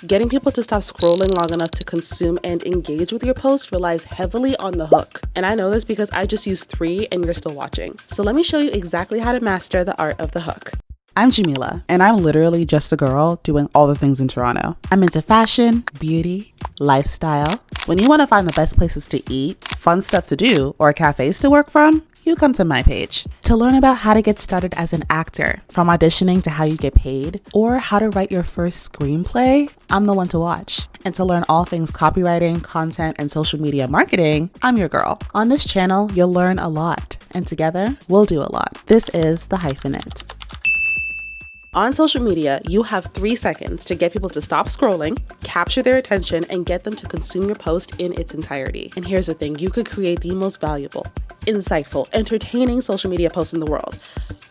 Getting people to stop scrolling long enough to consume and engage with your post relies heavily on the hook. And I know this because I just used 3 and you're still watching. So let me show you exactly how to master the art of the hook. I'm Jamila, and I'm literally just a girl doing all the things in Toronto. I'm into fashion, beauty, lifestyle. When you want to find the best places to eat, fun stuff to do, or cafes to work from, you come to my page. To learn about how to get started as an actor, from auditioning to how you get paid, or how to write your first screenplay, I'm the one to watch. And to learn all things copywriting, content, and social media marketing, I'm your girl. On this channel, you'll learn a lot, and together, we'll do a lot. This is The Hyphenate. On social media, you have 3 seconds to get people to stop scrolling, capture their attention, and get them to consume your post in its entirety. And here's the thing, you could create the most valuable, insightful, entertaining social media post in the world.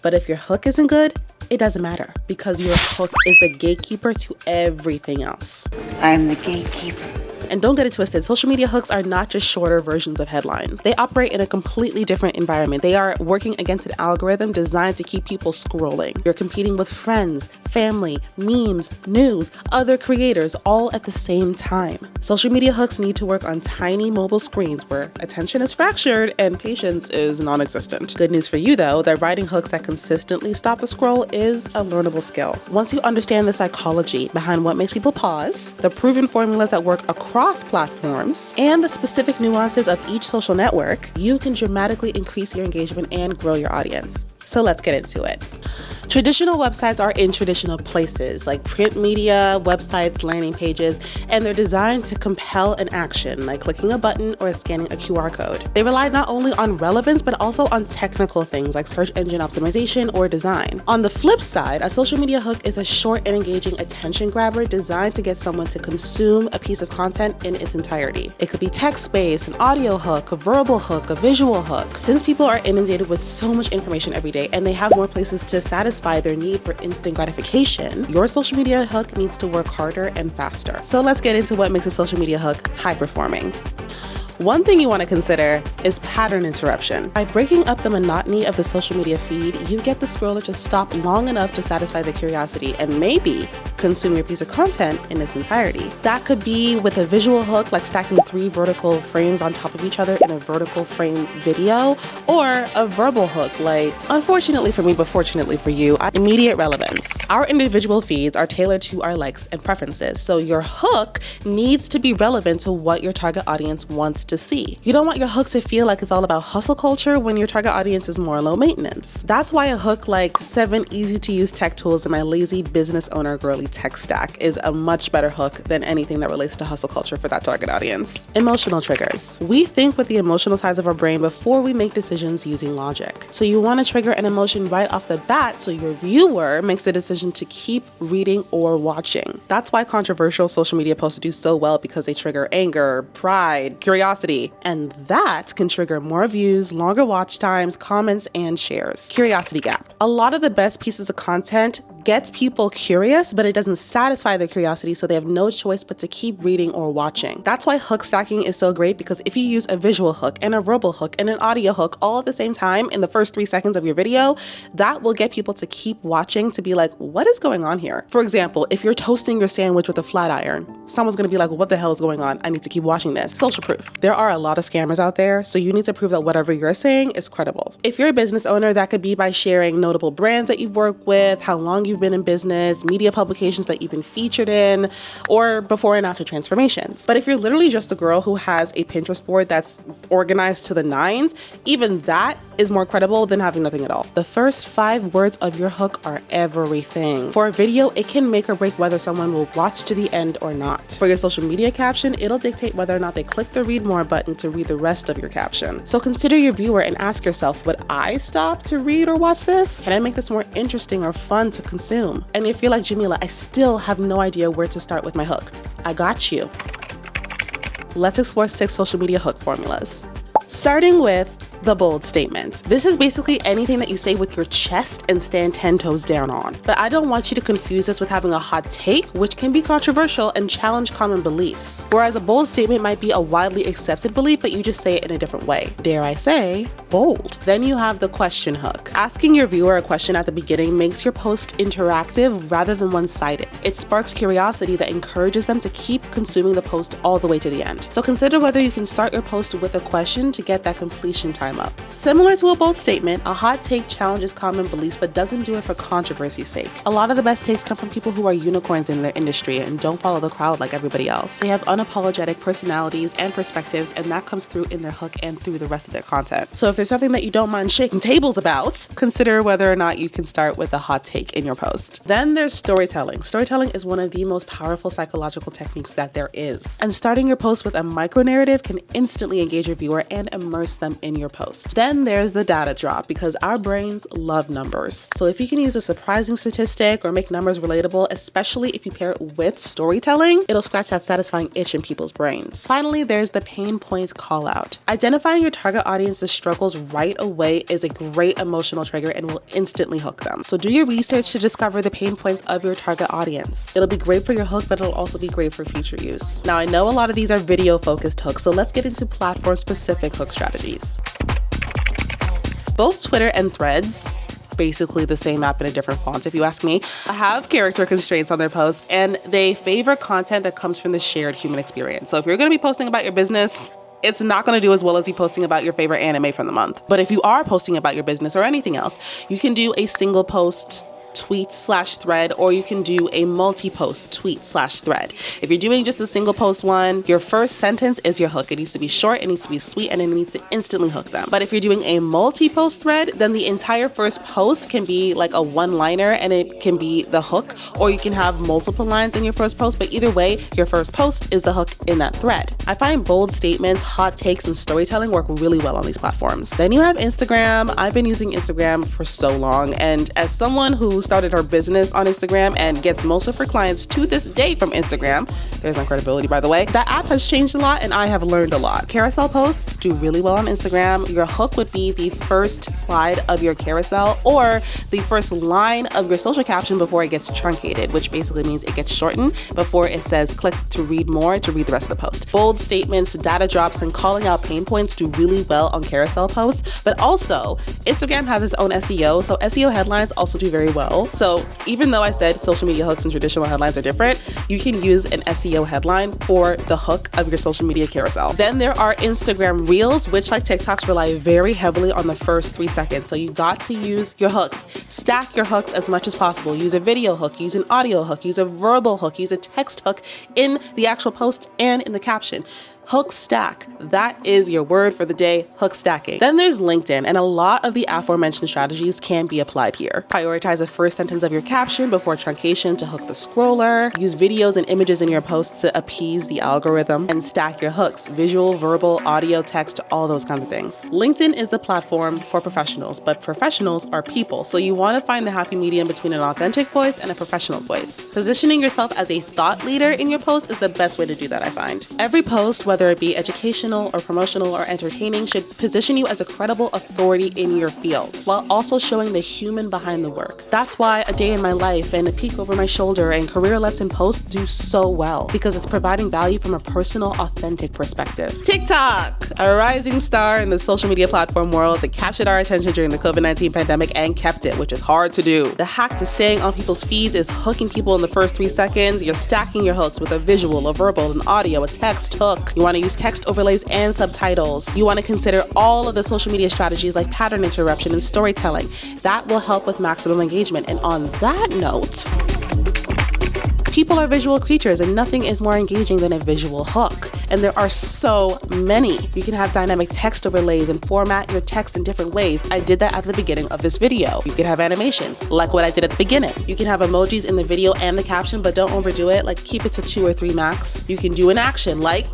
But if your hook isn't good, it doesn't matter, because your hook is the gatekeeper to everything else. I'm the gatekeeper. And don't get it twisted, social media hooks are not just shorter versions of headlines. They operate in a completely different environment. They are working against an algorithm designed to keep people scrolling. You're competing with friends, family, memes, news, other creators, all at the same time. Social media hooks need to work on tiny mobile screens where attention is fractured and patience is non-existent. Good news for you though, that writing hooks that consistently stop the scroll is a learnable skill. Once you understand the psychology behind what makes people pause, the proven formulas that work across platforms, and the specific nuances of each social network, you can dramatically increase your engagement and grow your audience. So let's get into it. Traditional websites are in traditional places like print media, websites, landing pages, and they're designed to compel an action like clicking a button or scanning a QR code. They rely not only on relevance, but also on technical things like search engine optimization or design. On the flip side, a social media hook is a short and engaging attention grabber designed to get someone to consume a piece of content in its entirety. It could be text-based, an audio hook, a verbal hook, a visual hook. Since people are inundated with so much information every day and they have more places to satisfy their need for instant gratification, your social media hook needs to work harder and faster. So let's get into what makes a social media hook high performing. One thing you want to consider is pattern interruption. By breaking up the monotony of the social media feed, you get the scroller to stop long enough to satisfy their curiosity and maybe consume your piece of content in its entirety. That could be with a visual hook like stacking 3 vertical frames on top of each other in a vertical frame video, or a verbal hook like, unfortunately for me but fortunately for you, immediate relevance. Our individual feeds are tailored to our likes and preferences, so your hook needs to be relevant to what your target audience wants to see. You don't want your hook to feel like it's all about hustle culture when your target audience is more low maintenance. That's why a hook like 7 easy to use tech tools in my lazy business owner girly tech stack is a much better hook than anything that relates to hustle culture for that target audience. Emotional triggers. We think with the emotional sides of our brain before we make decisions using logic. So you want to trigger an emotion right off the bat so your viewer makes the decision to keep reading or watching. That's why controversial social media posts do so well, because they trigger anger, pride, curiosity, and that can trigger more views, longer watch times, comments, and shares. Curiosity gap. A lot of the best pieces of content gets people curious, but it doesn't satisfy their curiosity, so they have no choice but to keep reading or watching. That's why hook stacking is so great, because if you use a visual hook and a verbal hook and an audio hook all at the same time in the first 3 seconds of your video, that will get people to keep watching, to be like, what is going on here? For example, if you're toasting your sandwich with a flat iron, someone's gonna be like, what the hell is going on? I need to keep watching this. Social proof. There are a lot of scammers out there, so you need to prove that whatever you're saying is credible. If you're a business owner, that could be by sharing notable brands that you've worked with, how long you've been in business, media publications that you've been featured in, or before and after transformations. But if you're literally just a girl who has a Pinterest board that's organized to the 9s, even that is more credible than having nothing at all. The first 5 words of your hook are everything. For a video, it can make or break whether someone will watch to the end or not. For your social media caption, it'll dictate whether or not they click the read more button to read the rest of your caption. So consider your viewer and ask yourself, would I stop to read or watch this? Can I make this more interesting or fun to consume? And if you're like Jamila, I still have no idea where to start with my hook, I got you. Let's explore 6 social media hook formulas. Starting with the bold statement. This is basically anything that you say with your chest and stand 10 toes down on. But I don't want you to confuse this with having a hot take, which can be controversial and challenge common beliefs. Whereas a bold statement might be a widely accepted belief, but you just say it in a different way. Dare I say, bold. Then you have the question hook. Asking your viewer a question at the beginning makes your post interactive rather than one-sided. It sparks curiosity that encourages them to keep consuming the post all the way to the end. So consider whether you can start your post with a question to get that completion time up. Similar to a bold statement, a hot take challenges common beliefs but doesn't do it for controversy's sake. A lot of the best takes come from people who are unicorns in their industry and don't follow the crowd like everybody else. They have unapologetic personalities and perspectives, and that comes through in their hook and through the rest of their content. So if there's something that you don't mind shaking tables about, consider whether or not you can start with a hot take in your post. Then there's storytelling. Storytelling is one of the most powerful psychological techniques that there is. And starting your post with a micro-narrative can instantly engage your viewer and immerse them in your post. Then there's the data drop, because our brains love numbers. So if you can use a surprising statistic or make numbers relatable, especially if you pair it with storytelling, it'll scratch that satisfying itch in people's brains. Finally, there's the pain points call out. Identifying your target audience's struggles right away is a great emotional trigger and will instantly hook them. So do your research to discover the pain points of your target audience. It'll be great for your hook, but it'll also be great for future use. Now, I know a lot of these are video focused hooks, so let's get into platform specific hook strategies. Both Twitter and Threads, basically the same app in a different font if you ask me, have character constraints on their posts, and they favor content that comes from the shared human experience. So if you're going to be posting about your business, it's not going to do as well as you posting about your favorite anime from the month. But if you are posting about your business or anything else, you can do a single post tweet/thread, or you can do a multi-post tweet/thread. If you're doing just a single post one, your first sentence is your hook. It needs to be short, it needs to be sweet, and it needs to instantly hook them. But if you're doing a multi-post thread, then the entire first post can be like a one-liner and it can be the hook, or you can have multiple lines in your first post, but either way, your first post is the hook in that thread. I find bold statements, hot takes, and storytelling work really well on these platforms. Then you have Instagram. I've been using Instagram for so long, and as someone who started her business on Instagram and gets most of her clients to this day from Instagram, there's my credibility by the way, that app has changed a lot and I have learned a lot. Carousel posts do really well on Instagram. Your hook would be the first slide of your carousel or the first line of your social caption before it gets truncated, which basically means it gets shortened before it says click to read more to read the rest of the post. Bold statements, data drops, and calling out pain points do really well on carousel posts, but also Instagram has its own SEO, so SEO headlines also do very well. So even though I said social media hooks and traditional headlines are different, you can use an SEO headline for the hook of your social media carousel. Then there are Instagram Reels, which like TikToks rely very heavily on the first 3 seconds. So you got to use your hooks. Stack your hooks as much as possible. Use a video hook, use an audio hook, use a verbal hook, use a text hook in the actual post and in the caption. Hook stack. That is your word for the day, hook stacking. Then there's LinkedIn, and a lot of the aforementioned strategies can be applied here. Prioritize the first sentence of your caption before truncation to hook the scroller. Use videos and images in your posts to appease the algorithm, and stack your hooks. Visual, verbal, audio, text, all those kinds of things. LinkedIn is the platform for professionals, but professionals are people. So you want to find the happy medium between an authentic voice and a professional voice. Positioning yourself as a thought leader in your post is the best way to do that, I find. Every post, whether it be educational or promotional or entertaining, should position you as a credible authority in your field, while also showing the human behind the work. That's why A Day in My Life and A Peek Over My Shoulder and Career Lesson posts do so well, because it's providing value from a personal, authentic perspective. TikTok, a rising star in the social media platform world, it captured our attention during the COVID-19 pandemic and kept it, which is hard to do. The hack to staying on people's feeds is hooking people in the first 3 seconds. You're stacking your hooks with a visual, a verbal, an audio, a text hook. You want to use text overlays and subtitles. You want to consider all of the social media strategies like pattern interruption and storytelling. That will help with maximum engagement. And on that note, people are visual creatures and nothing is more engaging than a visual hook. And there are so many. You can have dynamic text overlays and format your text in different ways. I did that at the beginning of this video. You can have animations, like what I did at the beginning. You can have emojis in the video and the caption, but don't overdo it. Like keep it to 2 or 3 max. You can do an action like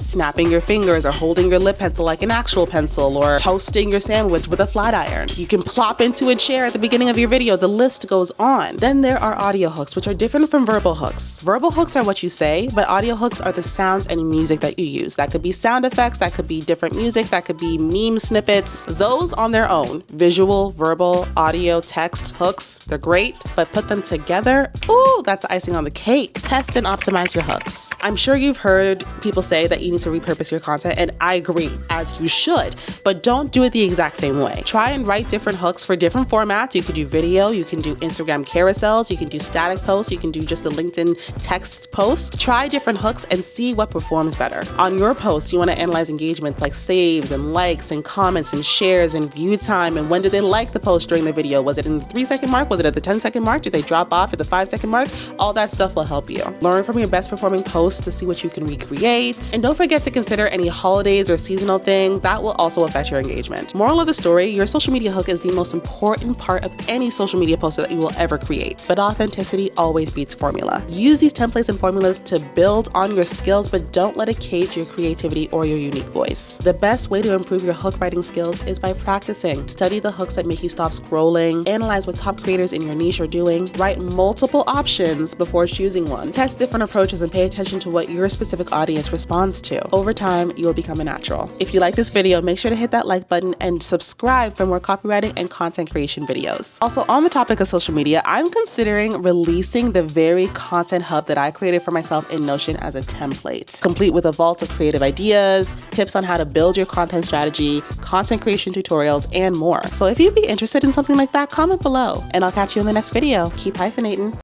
snapping your fingers or holding your lip pencil like an actual pencil, or toasting your sandwich with a flat iron. You can plop into a chair at the beginning of your video. The list goes on. Then there are audio hooks, which are different from verbal hooks. Verbal hooks are what you say, but audio hooks are the sounds and music that you use. That could be sound effects, that could be different music, that could be meme snippets. Those on their own, visual, verbal, audio, text, hooks, they're great, but put them together, ooh, that's icing on the cake. Test and optimize your hooks. I'm sure you've heard people say that you need to repurpose your content, and I agree, as you should, but don't do it the exact same way. Try and write different hooks for different formats. You could do video, you can do Instagram carousels, you can do static posts, you can do just a LinkedIn text post. Try different hooks and see what performs better. On your post, you want to analyze engagements like saves and likes and comments and shares and view time, and when did they like the post during the video? Was it in the 3-second mark? Was it at the 10-second mark? Did they drop off at the 5-second mark? All that stuff will help you. Learn from your best performing posts to see what you can recreate. And don't forget to consider any holidays or seasonal things that will also affect your engagement. Moral of the story, your social media hook is the most important part of any social media post that you will ever create. But authenticity always beats formula. Use these templates and formulas to build on your skills, but don't let it cage your creativity or your unique voice. The best way to improve your hook writing skills is by practicing. Study the hooks that make you stop scrolling, analyze what top creators in your niche are doing, write multiple options before choosing one, test different approaches, and pay attention to what your specific audience responds to. Over time, you'll become a natural. If you like this video, make sure to hit that like button and subscribe for more copywriting and content creation videos. Also, on the topic of social media, I'm considering releasing the very content hub that I created for myself in Notion as a template, complete with a vault of creative ideas, tips on how to build your content strategy, content creation tutorials, and more. So if you'd be interested in something like that, comment below, and I'll catch you in the next video. Keep hyphenating.